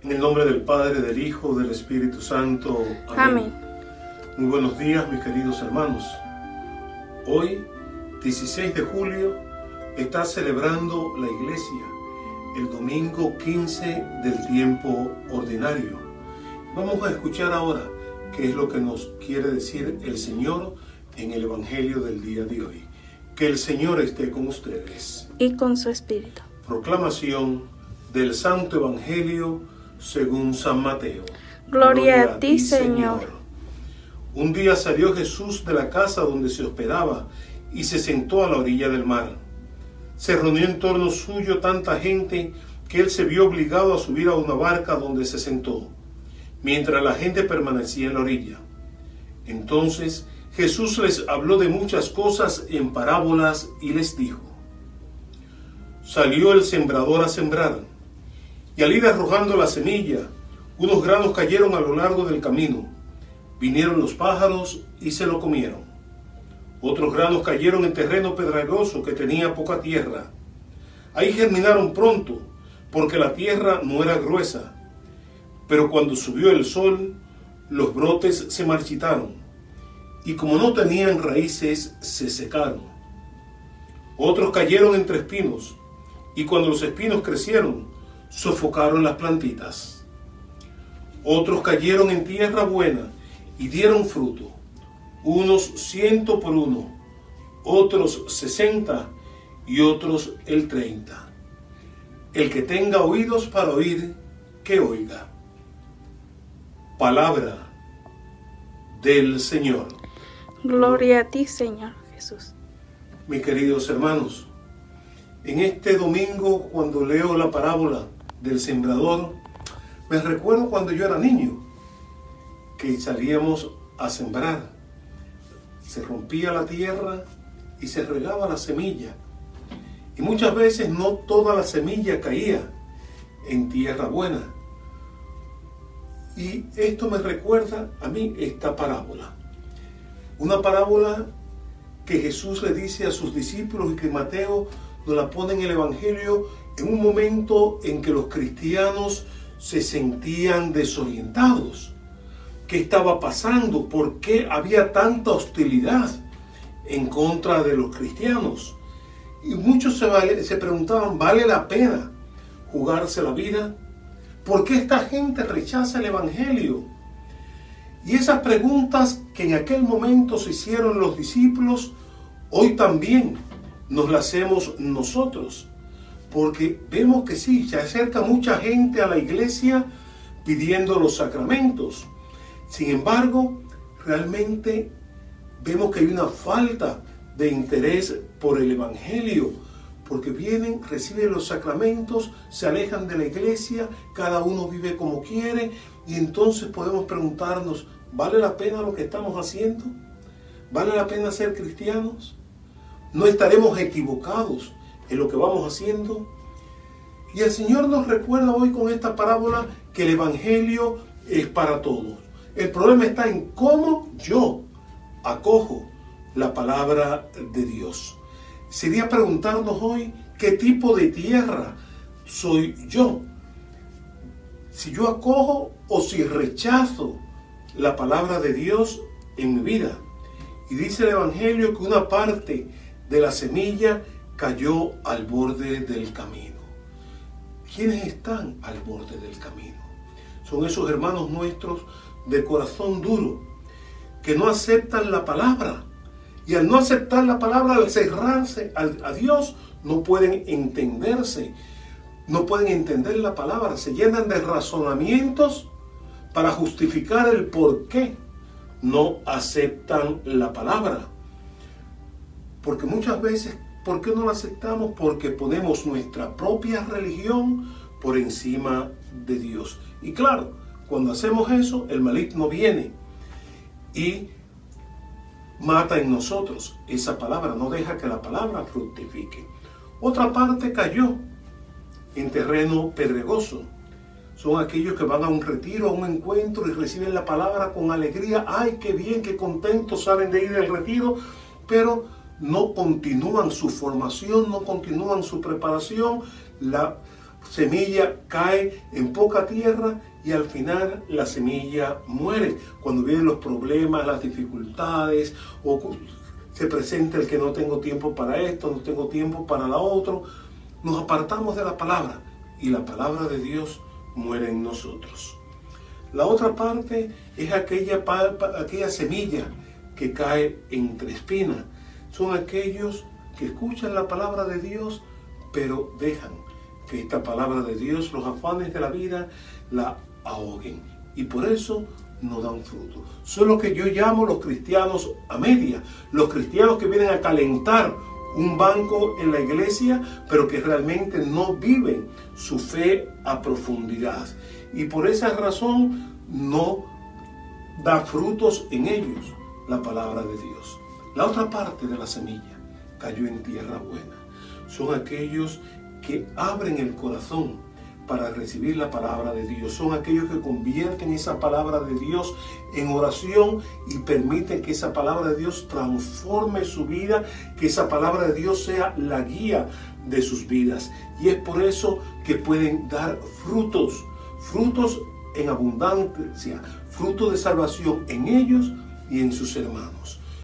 En el nombre del Padre, del Hijo, del Espíritu Santo. Amén. Amén. Muy buenos días, mis queridos hermanos. Hoy, 16 de julio, está celebrando la Iglesia el domingo 15 del tiempo ordinario. Vamos a escuchar ahora qué es lo que nos quiere decir el Señor en el Evangelio del día de hoy. Que el Señor esté con ustedes. Y con su espíritu. Proclamación del Santo Evangelio según San Mateo. Gloria a ti, Señor. Un día salió Jesús de la casa donde se hospedaba y se sentó a la orilla del mar. Se reunió en torno suyo tanta gente que él se vio obligado a subir a una barca donde se sentó, mientras la gente permanecía en la orilla. Entonces Jesús les habló de muchas cosas en parábolas y les dijo: Salió el sembrador a sembrar. Y al ir arrojando la semilla, unos granos cayeron a lo largo del camino. Vinieron los pájaros y se lo comieron. Otros granos cayeron en terreno pedregoso que tenía poca tierra. Ahí germinaron pronto, porque la tierra no era gruesa. Pero cuando subió el sol, los brotes se marchitaron, y como no tenían raíces, se secaron. Otros cayeron entre espinos, y cuando los espinos crecieron, sofocaron las plantitas. Otros cayeron en tierra buena y dieron fruto, unos 100 por uno, otros 60 y otros el 30. El que tenga oídos para oír, que oiga. Palabra del Señor. Gloria a ti, Señor Jesús. Mis queridos hermanos, en este domingo, cuando leo la parábola del sembrador, me recuerdo cuando yo era niño, que salíamos a sembrar. Se rompía la tierra y se regaba la semilla. Y muchas veces no toda la semilla caía en tierra buena. Y esto me recuerda a mí esta parábola. Una parábola que Jesús le dice a sus discípulos y que Mateo nos la pone en el Evangelio en un momento en que los cristianos se sentían desorientados. ¿Qué estaba pasando? ¿Por qué había tanta hostilidad en contra de los cristianos? Y muchos se preguntaban, ¿vale la pena jugarse la vida? ¿Por qué esta gente rechaza el Evangelio? Y esas preguntas que en aquel momento se hicieron los discípulos, hoy también nos las hacemos nosotros. Porque vemos que sí, se acerca mucha gente a la iglesia pidiendo los sacramentos. Sin embargo, realmente vemos que hay una falta de interés por el Evangelio. Porque vienen, reciben los sacramentos, se alejan de la iglesia, cada uno vive como quiere. Y entonces podemos preguntarnos, ¿vale la pena lo que estamos haciendo? ¿Vale la pena ser cristianos? ¿No estaremos equivocados en lo que vamos haciendo? Y el Señor nos recuerda hoy con esta parábola que el Evangelio es para todos. El problema está en cómo yo acojo la palabra de Dios. Sería preguntarnos hoy qué tipo de tierra soy yo. Si yo acojo o si rechazo la palabra de Dios en mi vida. Y dice el Evangelio que una parte de la semilla cayó al borde del camino. ¿Quiénes están al borde del camino? Son esos hermanos nuestros de corazón duro, que no aceptan la palabra. Y al no aceptar la palabra, al cerrarse a Dios, no pueden entenderse. No pueden entender la palabra. Se llenan de razonamientos para justificar el por qué no aceptan la palabra. Porque muchas veces, ¿por qué no la aceptamos? Porque ponemos nuestra propia religión por encima de Dios. Y claro, cuando hacemos eso, el maligno viene y mata en nosotros esa palabra, no deja que la palabra fructifique. Otra parte cayó en terreno pedregoso. Son aquellos que van a un retiro, a un encuentro y reciben la palabra con alegría. ¡Ay, qué bien, qué contentos salen de ir del retiro! Pero no continúan su formación, no continúan su preparación. semilla cae en poca tierra y al final la semilla muere. Cuando vienen los problemas, las dificultades, o se presenta el que no tengo tiempo para esto, no tengo tiempo para lo otro, nos apartamos de la palabra y la palabra de Dios muere en nosotros. La otra parte es aquella semilla que cae entre espinas. Son aquellos que escuchan la palabra de Dios, pero dejan que esta palabra de Dios, los afanes de la vida, la ahoguen. Y por eso no dan fruto. Son lo que yo llamo los cristianos a media. Los cristianos que vienen a calentar un banco en la iglesia, pero que realmente no viven su fe a profundidad. Y por esa razón no da frutos en ellos la palabra de Dios. La otra parte de la semilla cayó en tierra buena. Son aquellos que abren el corazón para recibir la palabra de Dios. Son aquellos que convierten esa palabra de Dios en oración y permiten que esa palabra de Dios transforme su vida, que esa palabra de Dios sea la guía de sus vidas. Y es por eso que pueden dar frutos en abundancia, frutos de salvación en ellos y en sus hermanos.